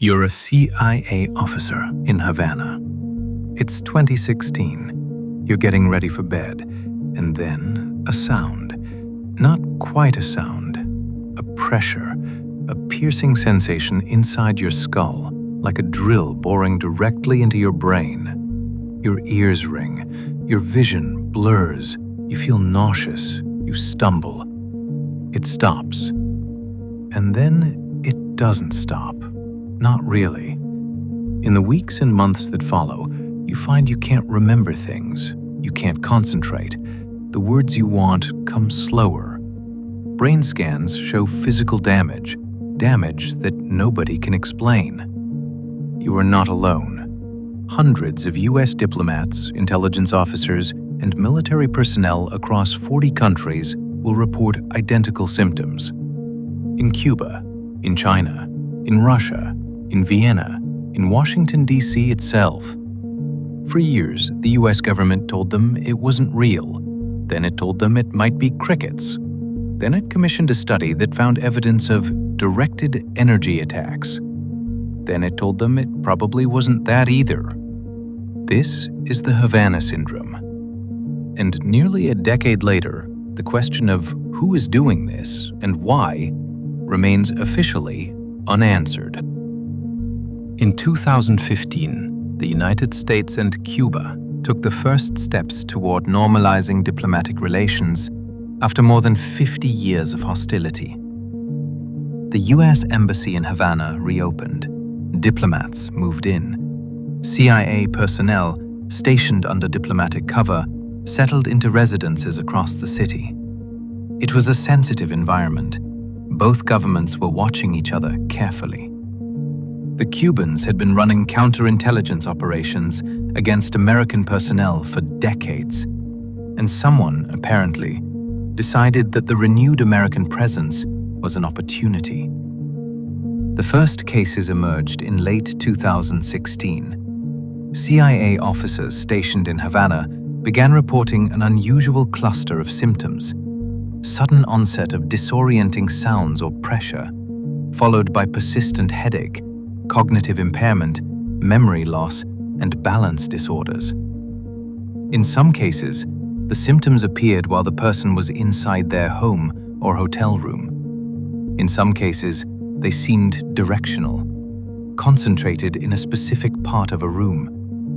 You're a CIA officer in Havana. It's 2016. You're getting ready for bed, and then a sound. Not quite a sound. A pressure, a piercing sensation inside your skull, like a drill boring directly into your brain. Your ears ring, your vision blurs, you feel nauseous, you stumble. It stops. And then it doesn't stop. Not really. In the weeks and months that follow, you find you can't remember things. You can't concentrate. The words you want come slower. Brain scans show physical damage that nobody can explain. You are not alone. Hundreds of U.S. diplomats, intelligence officers, and military personnel across 40 countries will report identical symptoms. In Cuba, in China, in Russia, in Vienna, in Washington D.C. itself. For years, the U.S. government told them it wasn't real. Then it told them it might be crickets. Then it commissioned a study that found evidence of directed energy attacks. Then it told them it probably wasn't that either. This is the Havana Syndrome. And nearly a decade later, the question of who is doing this and why remains officially unanswered. In 2015, the United States and Cuba took the first steps toward normalizing diplomatic relations after more than 50 years of hostility. The U.S. Embassy in Havana reopened. Diplomats moved in. CIA personnel, stationed under diplomatic cover, settled into residences across the city. It was a sensitive environment. Both governments were watching each other carefully. The Cubans had been running counterintelligence operations against American personnel for decades, and someone, apparently, decided that the renewed American presence was an opportunity. The first cases emerged in late 2016. CIA officers stationed in Havana began reporting an unusual cluster of symptoms: sudden onset of disorienting sounds or pressure, followed by persistent headache, cognitive impairment, memory loss, and balance disorders. In some cases, the symptoms appeared while the person was inside their home or hotel room. In some cases, they seemed directional, concentrated in a specific part of a room,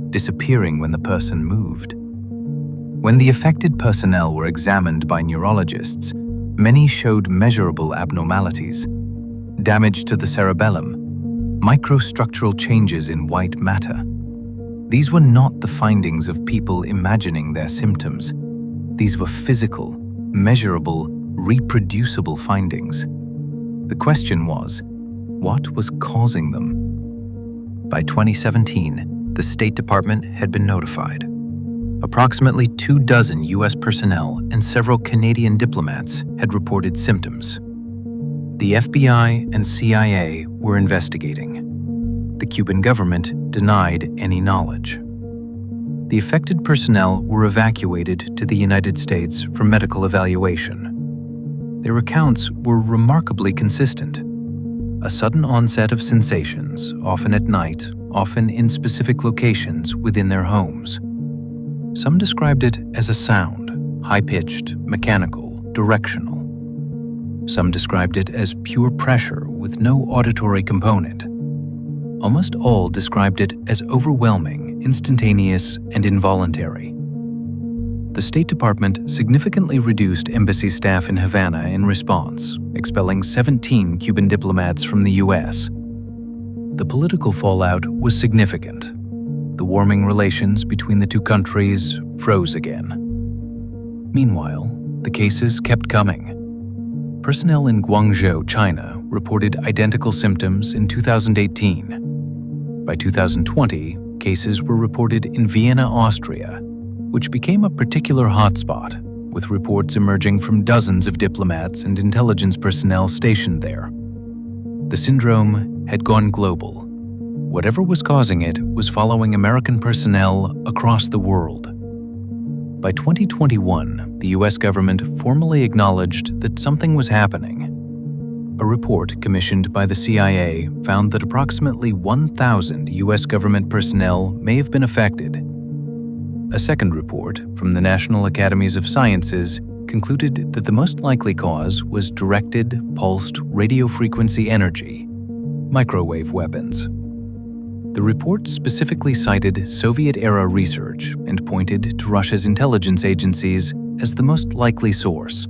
disappearing when the person moved. When the affected personnel were examined by neurologists, many showed measurable abnormalities: damage to the cerebellum, microstructural changes in white matter. These were not the findings of people imagining their symptoms. These were physical, measurable, reproducible findings. The question was, what was causing them? By 2017, the State Department had been notified. Approximately 24 U.S. personnel and several Canadian diplomats had reported symptoms. The FBI and CIA were investigating. The Cuban government denied any knowledge. The affected personnel were evacuated to the United States for medical evaluation. Their accounts were remarkably consistent. A sudden onset of sensations, often at night, often in specific locations within their homes. Some described it as a sound, high-pitched, mechanical, directional. Some described it as pure pressure with no auditory component. Almost all described it as overwhelming, instantaneous, and involuntary. The State Department significantly reduced embassy staff in Havana in response, expelling 17 Cuban diplomats from the U.S. The political fallout was significant. The warming relations between the two countries froze again. Meanwhile, the cases kept coming. Personnel in Guangzhou, China, reported identical symptoms in 2018. By 2020, cases were reported in Vienna, Austria, which became a particular hotspot, with reports emerging from dozens of diplomats and intelligence personnel stationed there. The syndrome had gone global. Whatever was causing it was following American personnel across the world. By 2021, the U.S. government formally acknowledged that something was happening. A report commissioned by the CIA found that approximately 1,000 U.S. government personnel may have been affected. A second report from the National Academies of Sciences concluded that the most likely cause was directed pulsed radiofrequency energy, microwave weapons. The report specifically cited Soviet-era research and pointed to Russia's intelligence agencies as the most likely source.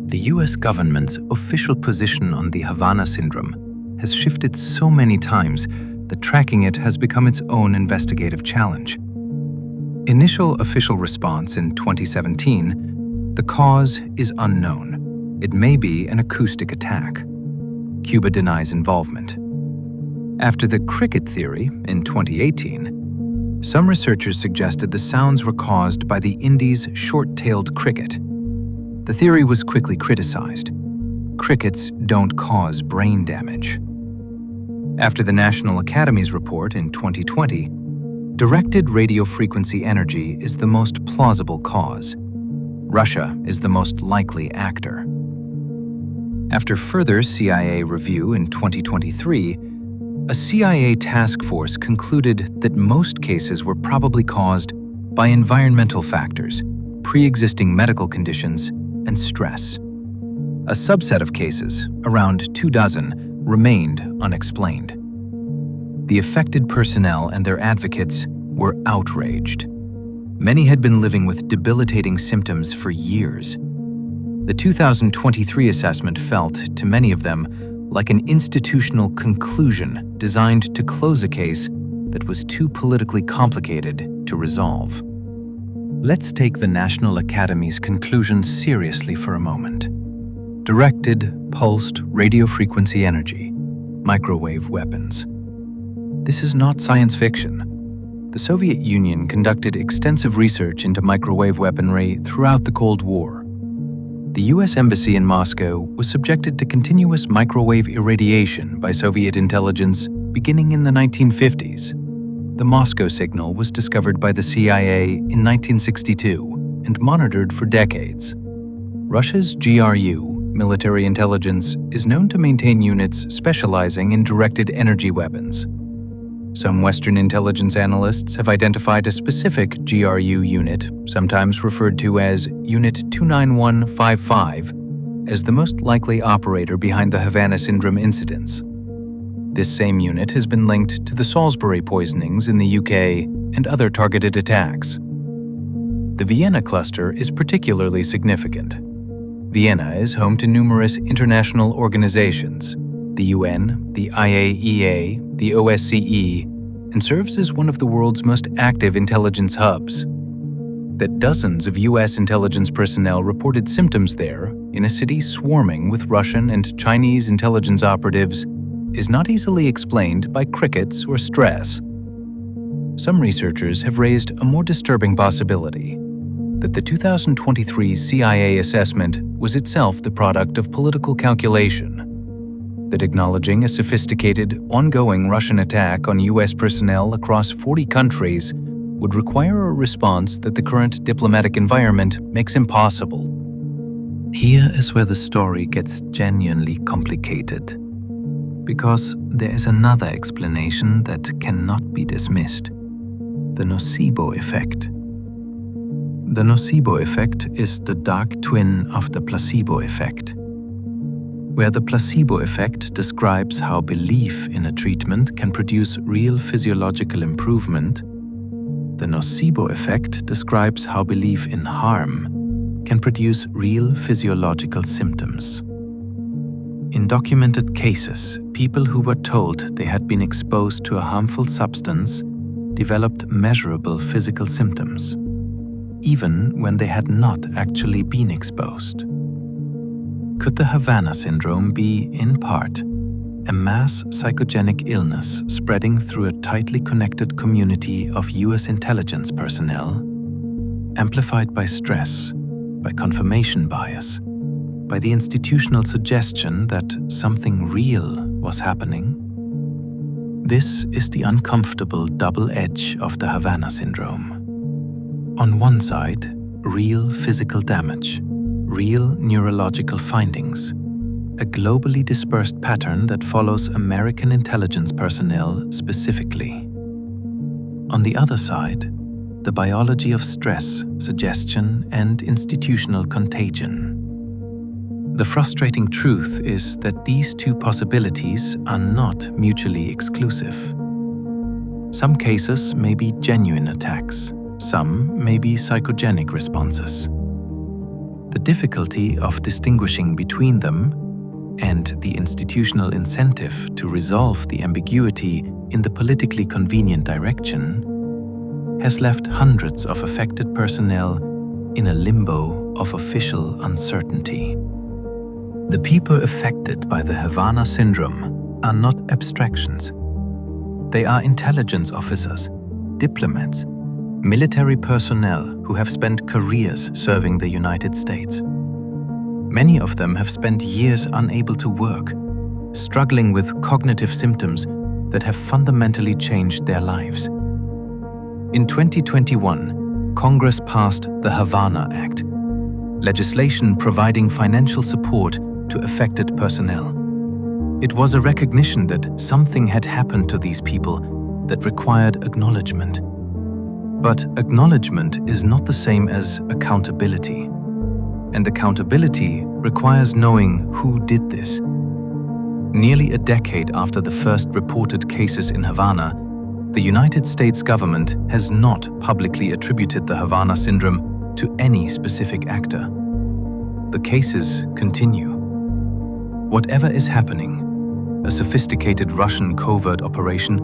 The U.S. government's official position on the Havana Syndrome has shifted so many times that tracking it has become its own investigative challenge. Initial official response in 2017, the cause is unknown. It may be an acoustic attack. Cuba denies involvement. After the cricket theory in 2018, some researchers suggested the sounds were caused by the Indies' short-tailed cricket. The theory was quickly criticized. Crickets don't cause brain damage. After the National Academies report in 2020, directed radiofrequency energy is the most plausible cause. Russia is the most likely actor. After further CIA review in 2023, a CIA task force concluded that most cases were probably caused by environmental factors, pre-existing medical conditions, and stress. A subset of cases, around 24, remained unexplained. The affected personnel and their advocates were outraged. Many had been living with debilitating symptoms for years. The 2023 assessment felt, to many of them, like an institutional conclusion designed to close a case that was too politically complicated to resolve. Let's take the National Academy's conclusion seriously for a moment. Directed pulsed radiofrequency energy, microwave weapons. This is not science fiction. The Soviet Union conducted extensive research into microwave weaponry throughout the Cold War. The U.S. Embassy in Moscow was subjected to continuous microwave irradiation by Soviet intelligence beginning in the 1950s. The Moscow signal was discovered by the CIA in 1962 and monitored for decades. Russia's GRU, military intelligence, is known to maintain units specializing in directed energy weapons. Some Western intelligence analysts have identified a specific GRU unit, sometimes referred to as Unit 29155, as the most likely operator behind the Havana Syndrome incidents. This same unit has been linked to the Salisbury poisonings in the UK and other targeted attacks. The Vienna cluster is particularly significant. Vienna is home to numerous international organizations, the UN, the IAEA, the OSCE, and serves as one of the world's most active intelligence hubs. That dozens of US intelligence personnel reported symptoms there, in a city swarming with Russian and Chinese intelligence operatives, is not easily explained by crickets or stress. Some researchers have raised a more disturbing possibility, that the 2023 CIA assessment was itself the product of political calculation, that acknowledging a sophisticated, ongoing Russian attack on US personnel across 40 countries would require a response that the current diplomatic environment makes impossible. Here is where the story gets genuinely complicated, because there is another explanation that cannot be dismissed: the nocebo effect. The nocebo effect is the dark twin of the placebo effect. Where the placebo effect describes how belief in a treatment can produce real physiological improvement, the nocebo effect describes how belief in harm can produce real physiological symptoms. In documented cases, people who were told they had been exposed to a harmful substance developed measurable physical symptoms, even when they had not actually been exposed. Could the Havana Syndrome be, in part, a mass psychogenic illness spreading through a tightly connected community of US intelligence personnel, amplified by stress, by confirmation bias, by the institutional suggestion that something real was happening? This is the uncomfortable double edge of the Havana Syndrome. On one side, real physical damage, real neurological findings. a globally dispersed pattern that follows American intelligence personnel specifically. On the other side, the biology of stress, suggestion, and institutional contagion. The frustrating truth is that these two possibilities are not mutually exclusive. Some cases may be genuine attacks, some may be psychogenic responses. The difficulty of distinguishing between them and the institutional incentive to resolve the ambiguity in the politically convenient direction has left hundreds of affected personnel in a limbo of official uncertainty. The people affected by the Havana Syndrome are not abstractions. They are intelligence officers, diplomats, military personnel who have spent careers serving the United States. Many of them have spent years unable to work, struggling with cognitive symptoms that have fundamentally changed their lives. In 2021, Congress passed the Havana Act, legislation providing financial support to affected personnel. It was a recognition that something had happened to these people that required acknowledgement. But acknowledgement is not the same as accountability. And accountability requires knowing who did this. Nearly a decade after the first reported cases in Havana, the United States government has not publicly attributed the Havana Syndrome to any specific actor. The cases continue. Whatever is happening, a sophisticated Russian covert operation,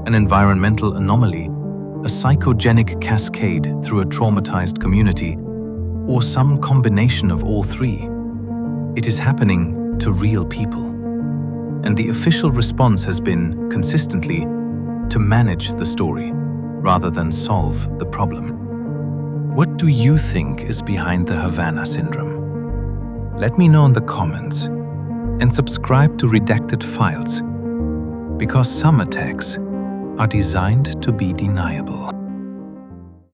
an environmental anomaly, a psychogenic cascade through a traumatized community, or some combination of all three, it is happening to real people. And the official response has been, consistently, to manage the story rather than solve the problem. What do you think is behind the Havana Syndrome? Let me know in the comments, and subscribe to Redacted Files, because some attacks are designed to be deniable.